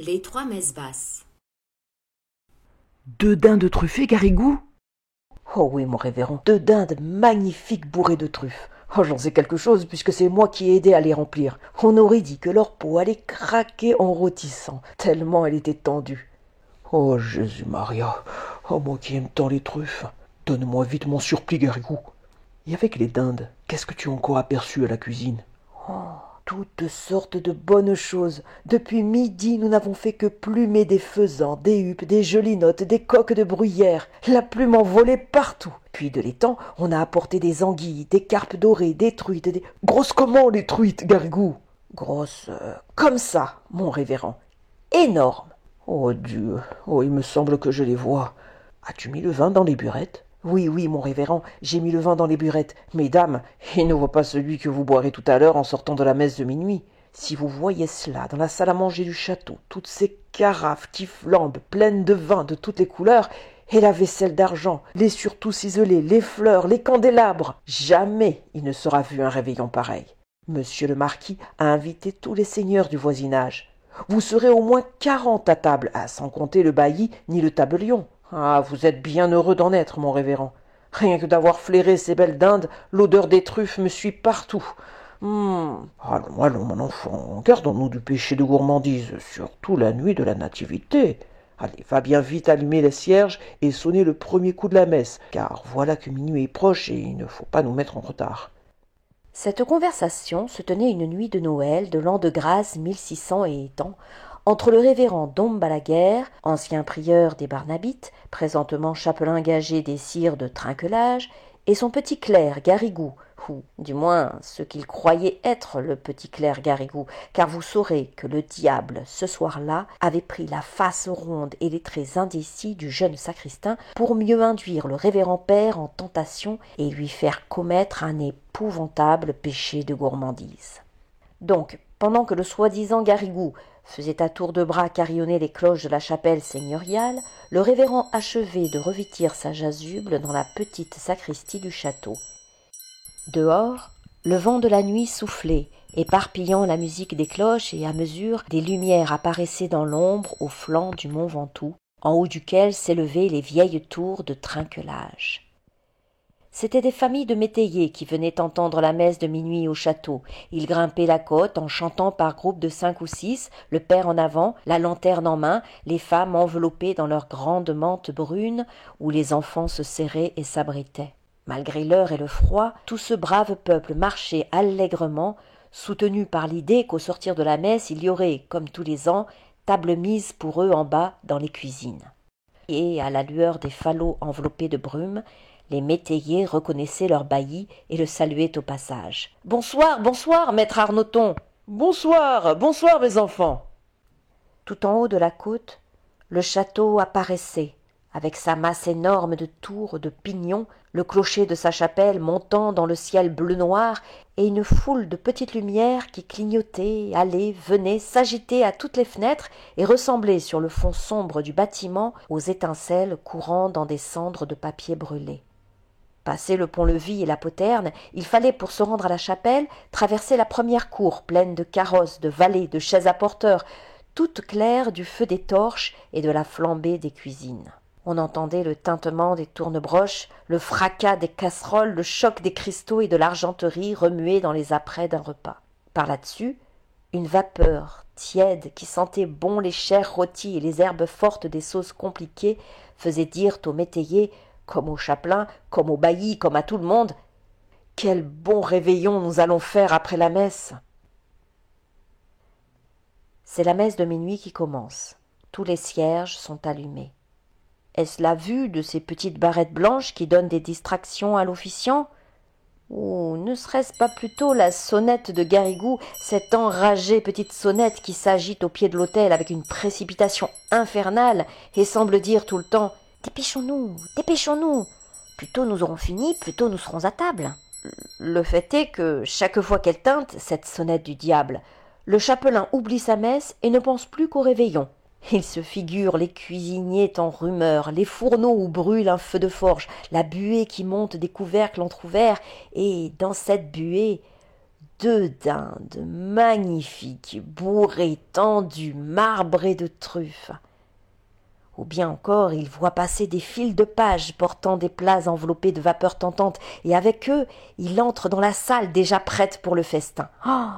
Les trois messes basses. 2 dindes truffées, Garrigou? Oh oui, mon révérend, 2 dindes magnifiques bourrées de truffes. Oh, j'en sais quelque chose, puisque c'est moi qui ai aidé à les remplir. On aurait dit que leur peau allait craquer en rôtissant, tellement elle était tendue. Oh, Jésus Maria, oh, moi qui aime tant les truffes, donne-moi vite mon surplis, Garrigou. Et avec les dindes, qu'est-ce que tu as encore aperçu à la cuisine? Oh, toutes sortes de bonnes choses. Depuis midi, nous n'avons fait que plumer des faisans, des huppes, des gelinottes, des coques de bruyère. La plume en volait partout. Puis de l'étang, on a apporté des anguilles, des carpes dorées, des truites, des... Grosses comment, les truites, Garrigou? Grosses, comme ça, mon révérend. Énormes. Oh Dieu, oh, il me semble que je les vois. As-tu mis le vin dans les burettes? Oui, oui, mon révérend, j'ai mis le vin dans les burettes. Mesdames, il ne voit pas celui que vous boirez tout à l'heure en sortant de la messe de minuit. Si vous voyez cela dans la salle à manger du château, toutes ces carafes qui flambent, pleines de vin de toutes les couleurs, et la vaisselle d'argent, les surtouts ciselés, les fleurs, les candélabres, jamais il ne sera vu un réveillon pareil. Monsieur le marquis a invité tous les seigneurs du voisinage. Vous serez au moins 40 à table, sans compter le bailli ni le tabellion. Ah, vous êtes bien heureux d'en être, mon révérend. Rien que d'avoir flairé ces belles dindes, l'odeur des truffes me suit partout. Allons, allons, mon enfant, gardons-nous du péché de gourmandise, surtout la nuit de la Nativité. Allez, va bien vite allumer les cierges et sonner le premier coup de la messe, car voilà que minuit est proche et il ne faut pas nous mettre en retard. Cette conversation se tenait une nuit de Noël de l'an de grâce 1600 et étant, entre le révérend Dom Balaguère, ancien prieur des Barnabites, présentement chapelain gagé des sires de Trinquelage, et son petit clerc Garrigou, ou du moins ce qu'il croyait être le petit clerc Garrigou, car vous saurez que le diable, ce soir-là, avait pris la face ronde et les traits indécis du jeune sacristain pour mieux induire le révérend père en tentation et lui faire commettre un épouvantable péché de gourmandise. Donc, pendant que le soi-disant Garrigou faisait à tour de bras carillonner les cloches de la chapelle seigneuriale, le révérend achevait de revêtir sa chasuble dans la petite sacristie du château. Dehors, le vent de la nuit soufflait, éparpillant la musique des cloches, et à mesure des lumières apparaissaient dans l'ombre au flanc du mont Ventoux, en haut duquel s'élevaient les vieilles tours de Trinquelage. C'étaient des familles de métayers qui venaient entendre la messe de minuit au château. Ils grimpaient la côte en chantant par groupes de 5 ou 6, le père en avant, la lanterne en main, les femmes enveloppées dans leurs grandes mantes brunes, où les enfants se serraient et s'abritaient. Malgré l'heure et le froid, tout ce brave peuple marchait allègrement, soutenu par l'idée qu'au sortir de la messe, il y aurait, comme tous les ans, table mise pour eux en bas dans les cuisines. Et, à la lueur des falots enveloppés de brume, les métayers reconnaissaient leur bailli et le saluaient au passage. « Bonsoir, bonsoir, maître Arnoton !»« Bonsoir, bonsoir, mes enfants !» Tout en haut de la côte, le château apparaissait, avec sa masse énorme de tours, de pignons, le clocher de sa chapelle montant dans le ciel bleu-noir, et une foule de petites lumières qui clignotaient, allaient, venaient, s'agitaient à toutes les fenêtres et ressemblaient sur le fond sombre du bâtiment aux étincelles courant dans des cendres de papier brûlé. Passé le pont-levis et la poterne, il fallait, pour se rendre à la chapelle, traverser la première cour pleine de carrosses, de valets, de chaises à porteurs, toute claire du feu des torches et de la flambée des cuisines. On entendait le tintement des tournebroches, le fracas des casseroles, le choc des cristaux et de l'argenterie remués dans les apprêts d'un repas. Par là-dessus, une vapeur tiède qui sentait bon les chairs rôties et les herbes fortes des sauces compliquées faisait dire aux métayers, comme au chapelain, comme au bailli, comme à tout le monde, « Quel bon réveillon nous allons faire après la messe !» C'est la messe de minuit qui commence. Tous les cierges sont allumés. Est-ce la vue de ces petites barrettes blanches qui donnent des distractions à l'officiant? Ou ne serait-ce pas plutôt la sonnette de Garrigou, cette enragée petite sonnette qui s'agite au pied de l'autel avec une précipitation infernale et semble dire tout le temps « Dépêchons-nous, dépêchons-nous ! Plus tôt nous aurons fini, plus tôt nous serons à table. » Le fait est que, chaque fois qu'elle tinte, cette sonnette du diable, le chapelain oublie sa messe et ne pense plus qu'au réveillon. Il se figure les cuisiniers en rumeur, les fourneaux où brûle un feu de forge, la buée qui monte des couvercles entr'ouverts, et dans cette buée, 2 dindes magnifiques, bourrées, tendues, marbrées de truffes. Ou bien encore, il voit passer des files de pages portant des plats enveloppés de vapeur tentante, et avec eux, il entre dans la salle déjà prête pour le festin. Oh,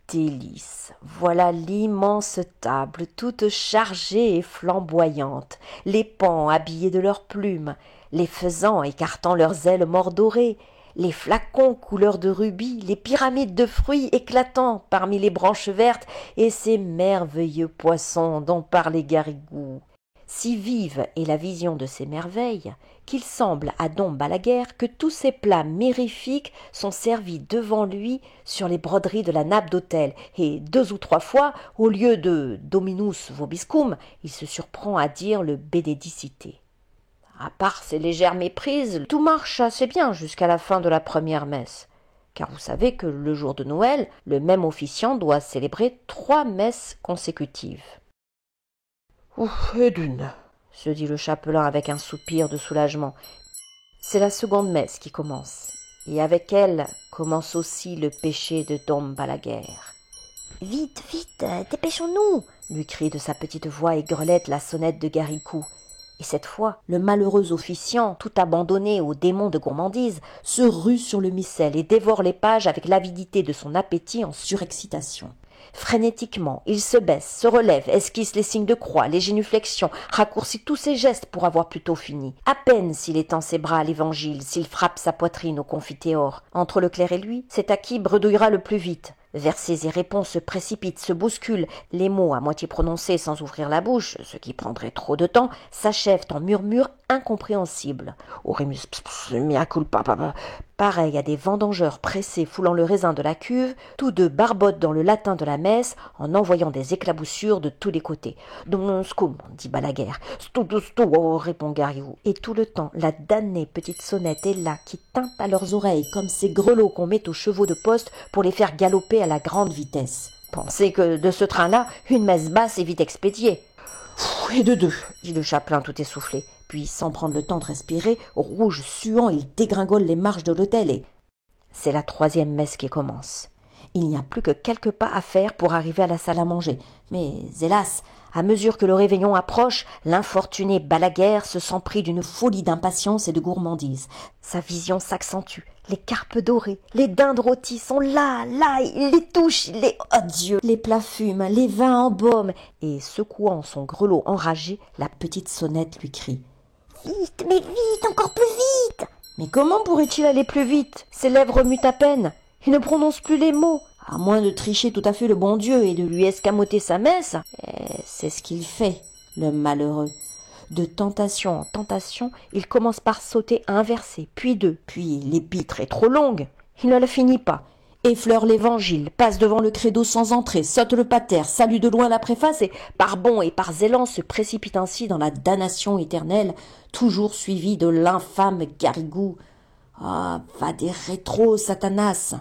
délice! Voilà l'immense table, toute chargée et flamboyante, les paons habillés de leurs plumes, les faisans écartant leurs ailes mordorées, les flacons couleur de rubis, les pyramides de fruits éclatants parmi les branches vertes, et ces merveilleux poissons dont parlait Garrigou. Si vive est la vision de ces merveilles qu'il semble à Dom Balaguer que tous ces plats mirifiques sont servis devant lui sur les broderies de la nappe d'autel, et 2 ou 3 fois, au lieu de Dominus vobiscum, il se surprend à dire le Benedicite. À part ces légères méprises, tout marche assez bien jusqu'à la fin de la première messe, car vous savez que le jour de Noël, le même officiant doit célébrer 3 messes consécutives. Ouf, et d'une, se dit le chapelain avec un soupir de soulagement. C'est la seconde messe qui commence, et avec elle commence aussi le péché de Dom Balaguer. « Vite, vite, dépêchons-nous » lui crie de sa petite voix aigrelette la sonnette de Garrigou. Et cette fois, le malheureux officiant, tout abandonné au démon de gourmandise, se rue sur le missel et dévore les pages avec l'avidité de son appétit en surexcitation. Frénétiquement, il se baisse, se relève, esquisse les signes de croix, les génuflexions, raccourcit tous ses gestes pour avoir plus tôt fini. À peine s'il étend ses bras à l'évangile, s'il frappe sa poitrine au confiteor. Entre le clerc et lui, c'est à qui bredouillera le plus vite. Versets et réponses se précipitent, se bousculent, les mots à moitié prononcés sans ouvrir la bouche, ce qui prendrait trop de temps, s'achèvent en murmures incompréhensibles. Oremus mea culpa, pareil à des vendangeurs pressés foulant le raisin de la cuve, tous deux barbotent dans le latin de la messe en envoyant des éclaboussures de tous les côtés. Dum scum, dit Balaguer. Stu, répond Garrigou. Et tout le temps, la damnée petite sonnette est là, qui tinte à leurs oreilles comme ces grelots qu'on met aux chevaux de poste pour les faire galoper à la grande vitesse. Pensez que de ce train-là, une messe basse est vite expédiée. Et de 2, dit le chapelain tout essoufflé. Puis, sans prendre le temps de respirer, rouge, suant, il dégringole les marches de l'autel et... C'est la 3e messe qui commence. Il n'y a plus que quelques pas à faire pour arriver à la salle à manger. Mais, hélas, à mesure que le réveillon approche, l'infortuné Balaguer se sent pris d'une folie d'impatience et de gourmandise. Sa vision s'accentue. Les carpes dorées, les dindes rôties sont là, il les touche, oh Dieu, les plats fument, les vins embaument. Et secouant son grelot enragé, la petite sonnette lui crie. Vite, mais vite, encore plus vite! Mais comment pourrait-il aller plus vite? Ses lèvres remuent à peine. Il ne prononce plus les mots. À moins de tricher tout à fait le bon Dieu et de lui escamoter sa messe. C'est ce qu'il fait, le malheureux. De tentation en tentation, il commence par sauter un verset, puis 2, puis l'épître est trop longue. Il ne la finit pas. Effleure l'évangile, passe devant le credo sans entrer, saute le pater, salue de loin la préface et, par bond et par zélan, se précipite ainsi dans la damnation éternelle, toujours suivi de l'infâme Garrigou. Ah, va des rétros, Satanas,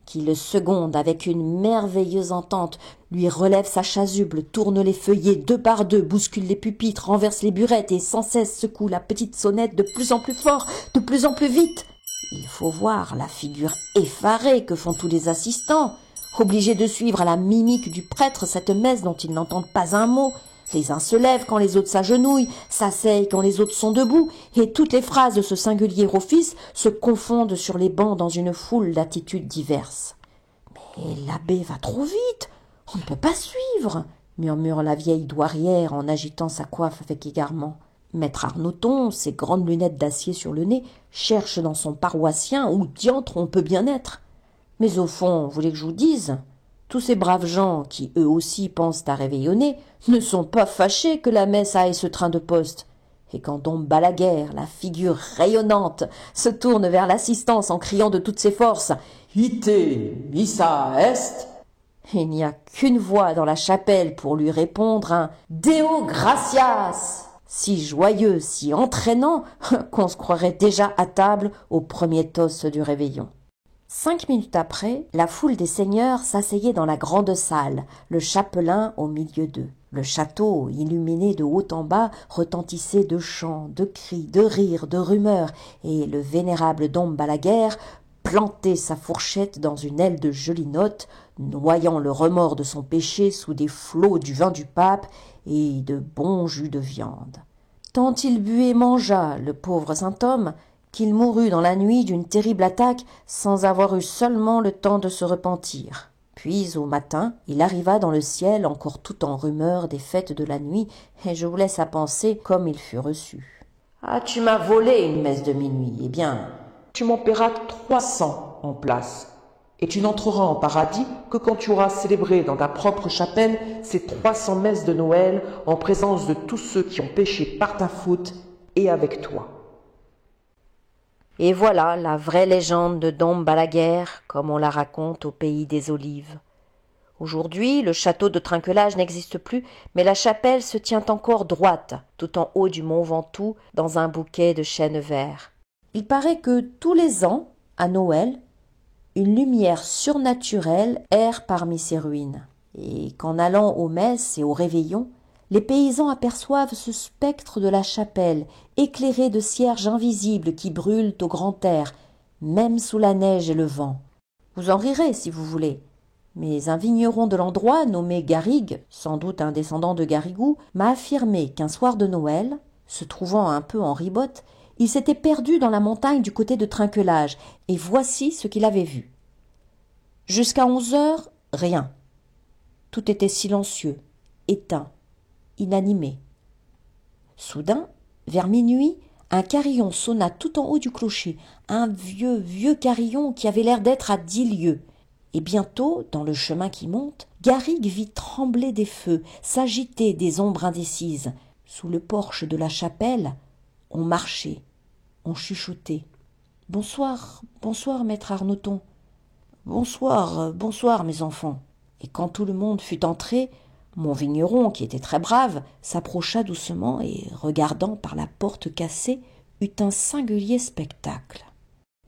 qui le seconde avec une merveilleuse entente, lui relève sa chasuble, tourne les feuillets 2 par 2, bouscule les pupitres, renverse les burettes et sans cesse secoue la petite sonnette de plus en plus fort, de plus en plus vite. Il faut voir la figure effarée que font tous les assistants, obligés de suivre à la mimique du prêtre cette messe dont ils n'entendent pas un mot. Les uns se lèvent quand les autres s'agenouillent, s'asseyent quand les autres sont debout, et toutes les phrases de ce singulier office se confondent sur les bancs dans une foule d'attitudes diverses. « Mais l'abbé va trop vite, on ne peut pas suivre !» murmure la vieille douairière en agitant sa coiffe avec égarement. Maître Arnoton, ses grandes lunettes d'acier sur le nez, cherche dans son paroissien où diantre on peut bien être. Mais au fond, vous voulez que je vous dise, tous ces braves gens qui, eux aussi, pensent à réveillonner, ne sont pas fâchés que la messe aille ce train de poste. Et quand Dom Balaguer, la figure rayonnante, se tourne vers l'assistance en criant de toutes ses forces « Ite missa est !» il n'y a qu'une voix dans la chapelle pour lui répondre un « Deo gratias !» si joyeux, si entraînant, qu'on se croirait déjà à table au premier toast du réveillon. 5 minutes après, la foule des seigneurs s'asseyait dans la grande salle, le chapelain au milieu d'eux. Le château, illuminé de haut en bas, retentissait de chants, de cris, de rires, de rumeurs, et le vénérable Dom Balaguer, planter sa fourchette dans une aile de gelinotte, noyant le remords de son péché sous des flots du vin du pape et de bons jus de viande. Tant il but et mangea, le pauvre saint homme, qu'il mourut dans la nuit d'une terrible attaque sans avoir eu seulement le temps de se repentir. Puis, au matin, il arriva dans le ciel encore tout en rumeur des fêtes de la nuit, et je vous laisse à penser comme il fut reçu. « Ah, tu m'as volé une messe de minuit, eh bien, tu m'en paieras 300 en place, et tu n'entreras en paradis que quand tu auras célébré dans ta propre chapelle ces 300 messes de Noël en présence de tous ceux qui ont péché par ta faute et avec toi. » Et voilà la vraie légende de Dom Balaguer, comme on la raconte au pays des Olives. Aujourd'hui, le château de Trinquelage n'existe plus, mais la chapelle se tient encore droite, tout en haut du mont Ventoux, dans un bouquet de chênes verts. Il paraît que tous les ans, à Noël, une lumière surnaturelle erre parmi ces ruines, et qu'en allant aux messes et aux réveillons, les paysans aperçoivent ce spectre de la chapelle, éclairé de cierges invisibles qui brûlent au grand air, même sous la neige et le vent. Vous en rirez si vous voulez, mais un vigneron de l'endroit, nommé Garrigue, sans doute un descendant de Garrigou, m'a affirmé qu'un soir de Noël, se trouvant un peu en ribote, il s'était perdu dans la montagne du côté de Trinquelage, et voici ce qu'il avait vu. Jusqu'à 11 heures, rien. Tout était silencieux, éteint, inanimé. Soudain, vers minuit, un carillon sonna tout en haut du clocher, un vieux carillon qui avait l'air d'être à 10 lieues. Et bientôt, dans le chemin qui monte, Garrigue vit trembler des feux, s'agiter des ombres indécises. Sous le porche de la chapelle, on marchait, on chuchotait. « Bonsoir, bonsoir, maître Arnoton. »« Bonsoir, mes enfants. » Et quand tout le monde fut entré, mon vigneron, qui était très brave, s'approcha doucement et, regardant par la porte cassée, eut un singulier spectacle.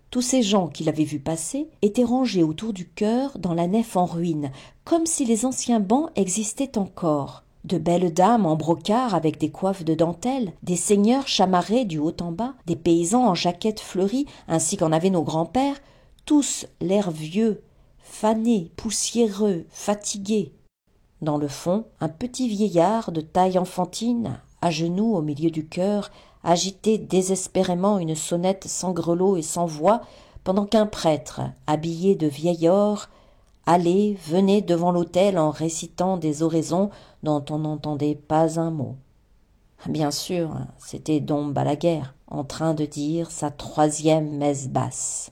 Tous ces gens qu'il avait vus passer étaient rangés autour du chœur dans la nef en ruine, comme si les anciens bancs existaient encore. De belles dames en brocart avec des coiffes de dentelle, des seigneurs chamarrés du haut en bas, des paysans en jaquettes fleuries, ainsi qu'en avaient nos grands-pères, tous l'air vieux, fanés, poussiéreux, fatigués. Dans le fond, un petit vieillard de taille enfantine, à genoux au milieu du chœur, agitait désespérément une sonnette sans grelot et sans voix, pendant qu'un prêtre, habillé de vieil or, allait, venait devant l'autel en récitant des oraisons dont on n'entendait pas un mot. Bien sûr, c'était Dom Balaguer, en train de dire sa 3e messe basse.